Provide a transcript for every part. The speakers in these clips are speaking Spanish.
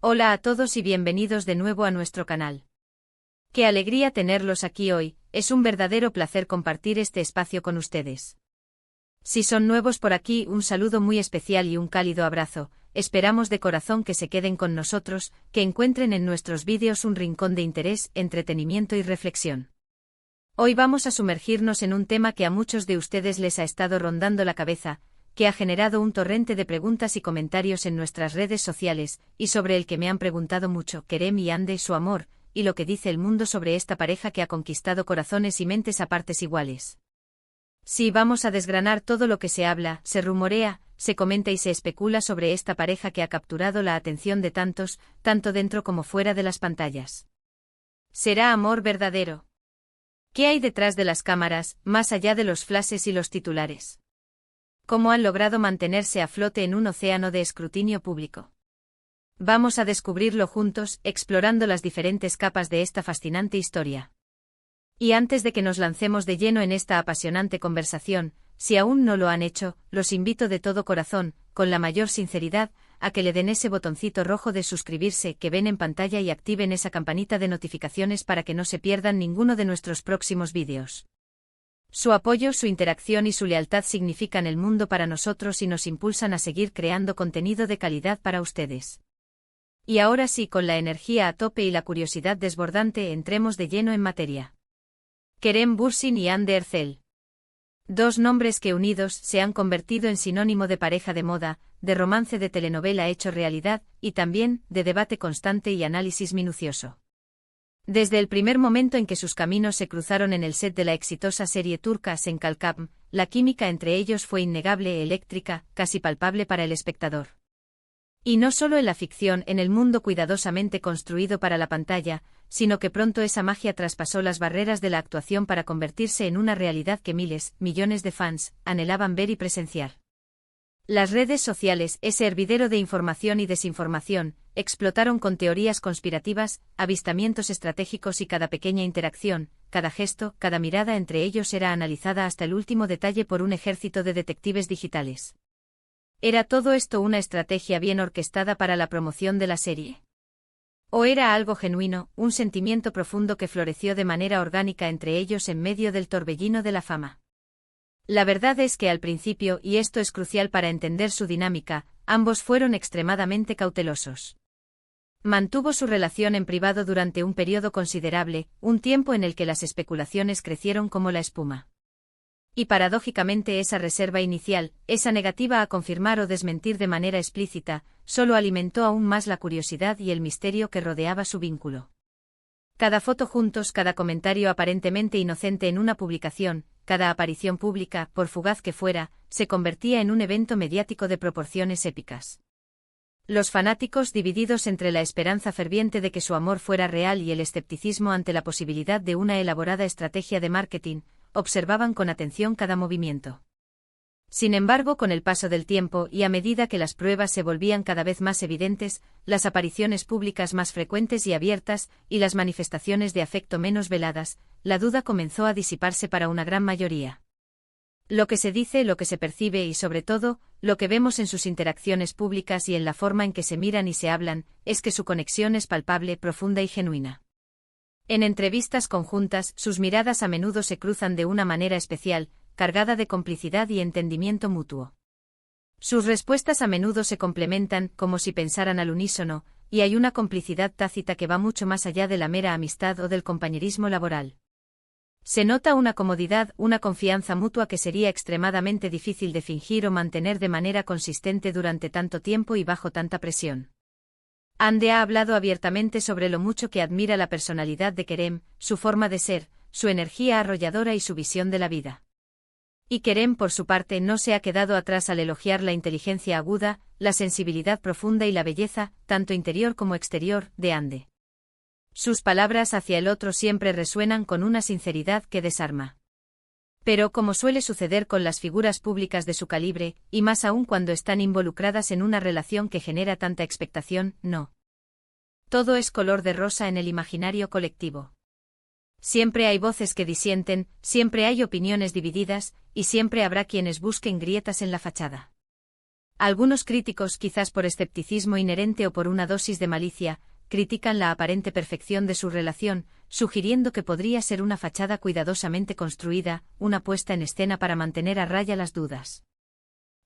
Hola a todos y bienvenidos de nuevo a nuestro canal. Qué alegría tenerlos aquí hoy, es un verdadero placer compartir este espacio con ustedes. Si son nuevos por aquí, un saludo muy especial y un cálido abrazo, esperamos de corazón que se queden con nosotros, que encuentren en nuestros vídeos un rincón de interés, entretenimiento y reflexión. Hoy vamos a sumergirnos en un tema que a muchos de ustedes les ha estado rondando la cabeza, que ha generado un torrente de preguntas y comentarios en nuestras redes sociales, y sobre el que me han preguntado mucho, Kerem y Hande, su amor, y lo que dice el mundo sobre esta pareja que ha conquistado corazones y mentes a partes iguales. Sí, vamos a desgranar todo lo que se habla, se rumorea, se comenta y se especula sobre esta pareja que ha capturado la atención de tantos, tanto dentro como fuera de las pantallas. ¿Será amor verdadero? ¿Qué hay detrás de las cámaras, más allá de los flashes y los titulares? ¿Cómo han logrado mantenerse a flote en un océano de escrutinio público? Vamos a descubrirlo juntos, explorando las diferentes capas de esta fascinante historia. Y antes de que nos lancemos de lleno en esta apasionante conversación, si aún no lo han hecho, los invito de todo corazón, con la mayor sinceridad, a que le den ese botoncito rojo de suscribirse que ven en pantalla y activen esa campanita de notificaciones para que no se pierdan ninguno de nuestros próximos vídeos. Su apoyo, su interacción y su lealtad significan el mundo para nosotros y nos impulsan a seguir creando contenido de calidad para ustedes. Y ahora sí, con la energía a tope y la curiosidad desbordante, entremos de lleno en materia. Kerem Bürsin y Hande Erçel. Dos nombres que unidos se han convertido en sinónimo de pareja de moda, de romance de telenovela hecho realidad, y también de debate constante y análisis minucioso. Desde el primer momento en que sus caminos se cruzaron en el set de la exitosa serie turca Sen Kalkam, la química entre ellos fue innegable, eléctrica, casi palpable para el espectador. Y no solo en la ficción, en el mundo cuidadosamente construido para la pantalla, sino que pronto esa magia traspasó las barreras de la actuación para convertirse en una realidad que miles, millones de fans, anhelaban ver y presenciar. Las redes sociales, ese hervidero de información y desinformación, explotaron con teorías conspirativas, avistamientos estratégicos y cada pequeña interacción, cada gesto, cada mirada entre ellos era analizada hasta el último detalle por un ejército de detectives digitales. ¿Era todo esto una estrategia bien orquestada para la promoción de la serie? ¿O era algo genuino, un sentimiento profundo que floreció de manera orgánica entre ellos en medio del torbellino de la fama? La verdad es que al principio, y esto es crucial para entender su dinámica, ambos fueron extremadamente cautelosos. Mantuvo su relación en privado durante un periodo considerable, un tiempo en el que las especulaciones crecieron como la espuma. Y paradójicamente esa reserva inicial, esa negativa a confirmar o desmentir de manera explícita, solo alimentó aún más la curiosidad y el misterio que rodeaba su vínculo. Cada foto juntos, cada comentario aparentemente inocente en una publicación, cada aparición pública, por fugaz que fuera, se convertía en un evento mediático de proporciones épicas. Los fanáticos, divididos entre la esperanza ferviente de que su amor fuera real y el escepticismo ante la posibilidad de una elaborada estrategia de marketing, observaban con atención cada movimiento. Sin embargo, con el paso del tiempo y a medida que las pruebas se volvían cada vez más evidentes, las apariciones públicas más frecuentes y abiertas, y las manifestaciones de afecto menos veladas, la duda comenzó a disiparse para una gran mayoría. Lo que se dice, lo que se percibe y sobre todo, lo que vemos en sus interacciones públicas y en la forma en que se miran y se hablan, es que su conexión es palpable, profunda y genuina. En entrevistas conjuntas, sus miradas a menudo se cruzan de una manera especial, cargada de complicidad y entendimiento mutuo. Sus respuestas a menudo se complementan, como si pensaran al unísono, y hay una complicidad tácita que va mucho más allá de la mera amistad o del compañerismo laboral. Se nota una comodidad, una confianza mutua que sería extremadamente difícil de fingir o mantener de manera consistente durante tanto tiempo y bajo tanta presión. Hande ha hablado abiertamente sobre lo mucho que admira la personalidad de Kerem, su forma de ser, su energía arrolladora y su visión de la vida. Y Kerem, por su parte, no se ha quedado atrás al elogiar la inteligencia aguda, la sensibilidad profunda y la belleza, tanto interior como exterior, de Hande. Sus palabras hacia el otro siempre resuenan con una sinceridad que desarma. Pero, como suele suceder con las figuras públicas de su calibre, y más aún cuando están involucradas en una relación que genera tanta expectación, no. Todo es color de rosa en el imaginario colectivo. Siempre hay voces que disienten, siempre hay opiniones divididas, y siempre habrá quienes busquen grietas en la fachada. Algunos críticos, quizás por escepticismo inherente o por una dosis de malicia, critican la aparente perfección de su relación, sugiriendo que podría ser una fachada cuidadosamente construida, una puesta en escena para mantener a raya las dudas.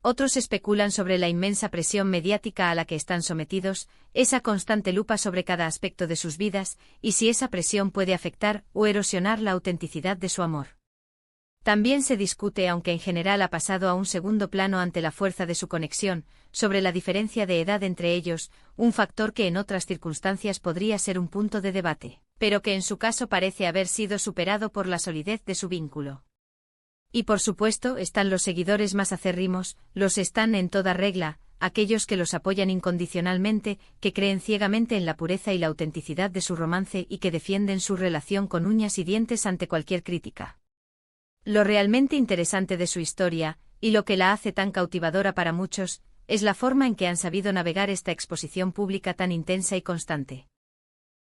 Otros especulan sobre la inmensa presión mediática a la que están sometidos, esa constante lupa sobre cada aspecto de sus vidas, y si esa presión puede afectar o erosionar la autenticidad de su amor. También se discute, aunque en general ha pasado a un segundo plano ante la fuerza de su conexión, sobre la diferencia de edad entre ellos, un factor que en otras circunstancias podría ser un punto de debate, pero que en su caso parece haber sido superado por la solidez de su vínculo. Y por supuesto están los seguidores más acérrimos, los están en toda regla, aquellos que los apoyan incondicionalmente, que creen ciegamente en la pureza y la autenticidad de su romance y que defienden su relación con uñas y dientes ante cualquier crítica. Lo realmente interesante de su historia, y lo que la hace tan cautivadora para muchos, es la forma en que han sabido navegar esta exposición pública tan intensa y constante.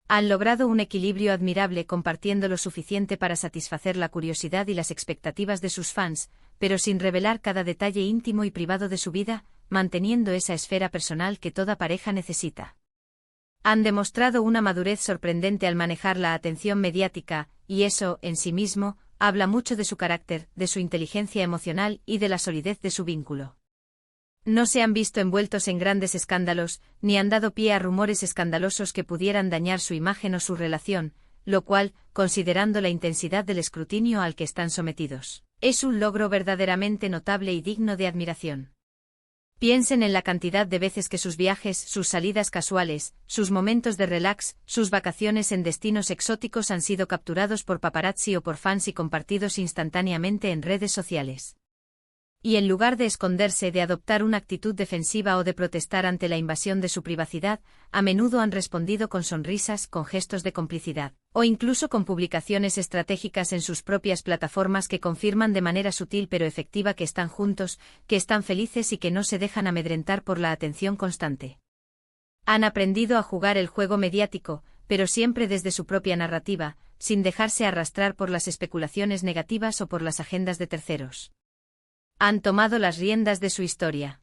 Han logrado un equilibrio admirable compartiendo lo suficiente para satisfacer la curiosidad y las expectativas de sus fans, pero sin revelar cada detalle íntimo y privado de su vida, manteniendo esa esfera personal que toda pareja necesita. Han demostrado una madurez sorprendente al manejar la atención mediática, y eso, en sí mismo, habla mucho de su carácter, de su inteligencia emocional y de la solidez de su vínculo. No se han visto envueltos en grandes escándalos, ni han dado pie a rumores escandalosos que pudieran dañar su imagen o su relación, lo cual, considerando la intensidad del escrutinio al que están sometidos, es un logro verdaderamente notable y digno de admiración. Piensen en la cantidad de veces que sus viajes, sus salidas casuales, sus momentos de relax, sus vacaciones en destinos exóticos han sido capturados por paparazzi o por fans y compartidos instantáneamente en redes sociales. Y en lugar de esconderse, de adoptar una actitud defensiva o de protestar ante la invasión de su privacidad, a menudo han respondido con sonrisas, con gestos de complicidad, o incluso con publicaciones estratégicas en sus propias plataformas que confirman de manera sutil pero efectiva que están juntos, que están felices y que no se dejan amedrentar por la atención constante. Han aprendido a jugar el juego mediático, pero siempre desde su propia narrativa, sin dejarse arrastrar por las especulaciones negativas o por las agendas de terceros. Han tomado las riendas de su historia.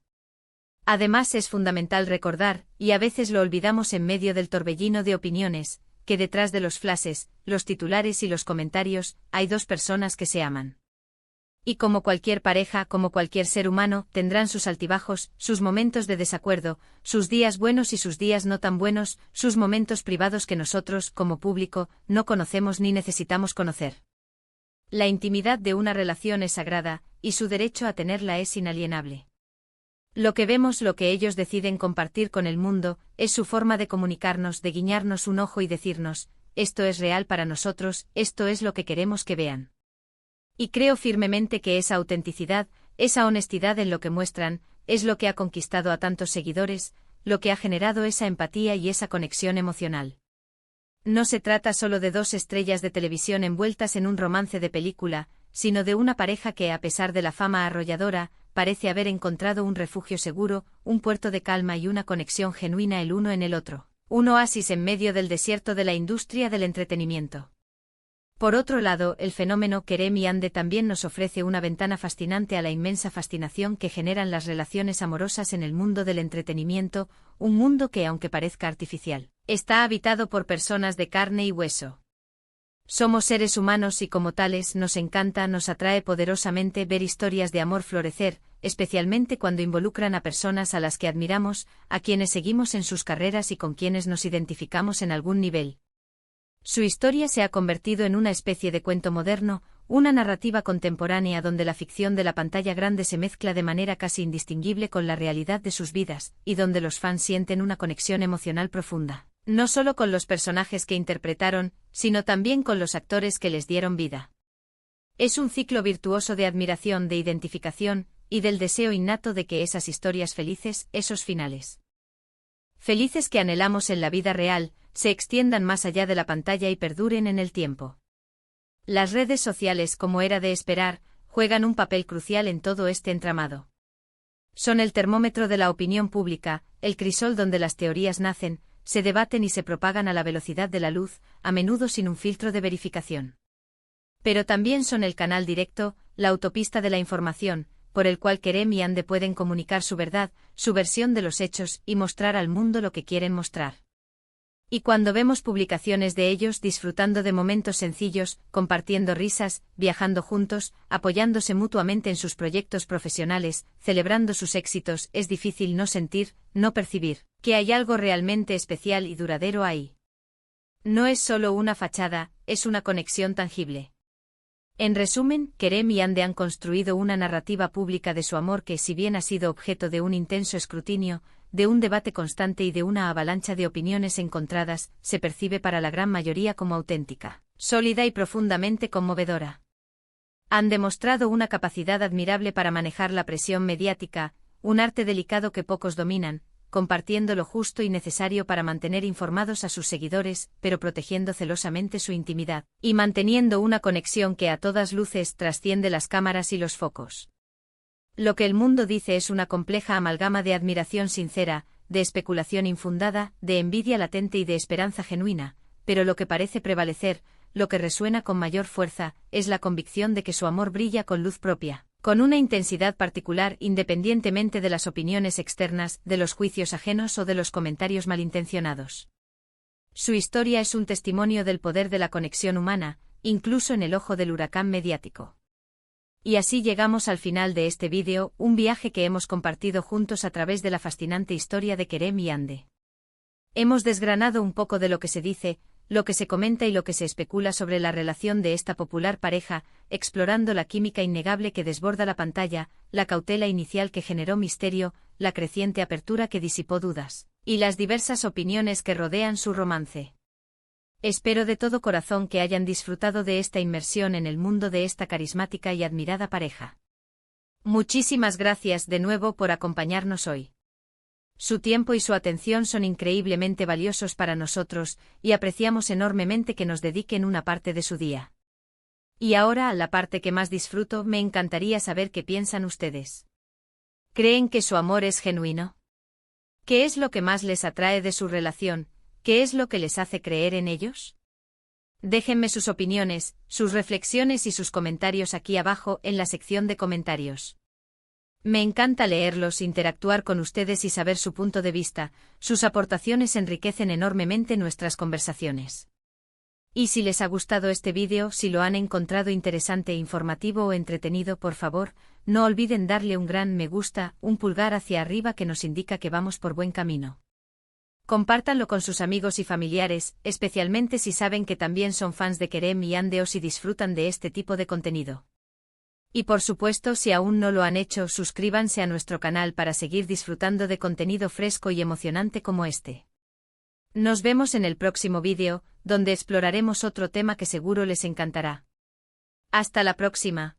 Además es fundamental recordar, y a veces lo olvidamos en medio del torbellino de opiniones, que detrás de los flashes, los titulares y los comentarios, hay dos personas que se aman. Y como cualquier pareja, como cualquier ser humano, tendrán sus altibajos, sus momentos de desacuerdo, sus días buenos y sus días no tan buenos, sus momentos privados que nosotros, como público, no conocemos ni necesitamos conocer. La intimidad de una relación es sagrada, y su derecho a tenerla es inalienable. Lo que vemos, lo que ellos deciden compartir con el mundo, es su forma de comunicarnos, de guiñarnos un ojo y decirnos, esto es real para nosotros, esto es lo que queremos que vean. Y creo firmemente que esa autenticidad, esa honestidad en lo que muestran, es lo que ha conquistado a tantos seguidores, lo que ha generado esa empatía y esa conexión emocional. No se trata solo de dos estrellas de televisión envueltas en un romance de película, sino de una pareja que, a pesar de la fama arrolladora, parece haber encontrado un refugio seguro, un puerto de calma y una conexión genuina el uno en el otro, un oasis en medio del desierto de la industria del entretenimiento. Por otro lado, el fenómeno Kerem y Ande también nos ofrece una ventana fascinante a la inmensa fascinación que generan las relaciones amorosas en el mundo del entretenimiento, un mundo que, aunque parezca artificial, está habitado por personas de carne y hueso. Somos seres humanos y como tales nos encanta, nos atrae poderosamente ver historias de amor florecer, especialmente cuando involucran a personas a las que admiramos, a quienes seguimos en sus carreras y con quienes nos identificamos en algún nivel. Su historia se ha convertido en una especie de cuento moderno, una narrativa contemporánea donde la ficción de la pantalla grande se mezcla de manera casi indistinguible con la realidad de sus vidas, y donde los fans sienten una conexión emocional profunda, no solo con los personajes que interpretaron, sino también con los actores que les dieron vida. Es un ciclo virtuoso de admiración, de identificación, y del deseo innato de que esas historias felices, esos finales felices que anhelamos en la vida real, se extiendan más allá de la pantalla y perduren en el tiempo. Las redes sociales, como era de esperar, juegan un papel crucial en todo este entramado. Son el termómetro de la opinión pública, el crisol donde las teorías nacen, se debaten y se propagan a la velocidad de la luz, a menudo sin un filtro de verificación. Pero también son el canal directo, la autopista de la información, por el cual Kerem y Ande pueden comunicar su verdad, su versión de los hechos y mostrar al mundo lo que quieren mostrar. Y cuando vemos publicaciones de ellos disfrutando de momentos sencillos, compartiendo risas, viajando juntos, apoyándose mutuamente en sus proyectos profesionales, celebrando sus éxitos, es difícil no sentir, no percibir, que hay algo realmente especial y duradero ahí. No es solo una fachada, es una conexión tangible. En resumen, Kerem y Ande han construido una narrativa pública de su amor que, si bien ha sido objeto de un intenso escrutinio, de un debate constante y de una avalancha de opiniones encontradas, se percibe para la gran mayoría como auténtica, sólida y profundamente conmovedora. Han demostrado una capacidad admirable para manejar la presión mediática, un arte delicado que pocos dominan, compartiendo lo justo y necesario para mantener informados a sus seguidores, pero protegiendo celosamente su intimidad, y manteniendo una conexión que a todas luces trasciende las cámaras y los focos. Lo que el mundo dice es una compleja amalgama de admiración sincera, de especulación infundada, de envidia latente y de esperanza genuina, pero lo que parece prevalecer, lo que resuena con mayor fuerza, es la convicción de que su amor brilla con luz propia, con una intensidad particular independientemente de las opiniones externas, de los juicios ajenos o de los comentarios malintencionados. Su historia es un testimonio del poder de la conexión humana, incluso en el ojo del huracán mediático. Y así llegamos al final de este vídeo, un viaje que hemos compartido juntos a través de la fascinante historia de Kerem y Ande. Hemos desgranado un poco de lo que se dice, lo que se comenta y lo que se especula sobre la relación de esta popular pareja, explorando la química innegable que desborda la pantalla, la cautela inicial que generó misterio, la creciente apertura que disipó dudas, y las diversas opiniones que rodean su romance. Espero de todo corazón que hayan disfrutado de esta inmersión en el mundo de esta carismática y admirada pareja. Muchísimas gracias de nuevo por acompañarnos hoy. Su tiempo y su atención son increíblemente valiosos para nosotros, y apreciamos enormemente que nos dediquen una parte de su día. Y ahora, la parte que más disfruto, me encantaría saber qué piensan ustedes. ¿Creen que su amor es genuino? ¿Qué es lo que más les atrae de su relación? ¿Qué es lo que les hace creer en ellos? Déjenme sus opiniones, sus reflexiones y sus comentarios aquí abajo en la sección de comentarios. Me encanta leerlos, interactuar con ustedes y saber su punto de vista, sus aportaciones enriquecen enormemente nuestras conversaciones. Y si les ha gustado este vídeo, si lo han encontrado interesante, informativo o entretenido, por favor, no olviden darle un gran me gusta, un pulgar hacia arriba que nos indica que vamos por buen camino. Compártanlo con sus amigos y familiares, especialmente si saben que también son fans de Kerem y Ande o si disfrutan de este tipo de contenido. Y por supuesto, si aún no lo han hecho, suscríbanse a nuestro canal para seguir disfrutando de contenido fresco y emocionante como este. Nos vemos en el próximo vídeo, donde exploraremos otro tema que seguro les encantará. Hasta la próxima.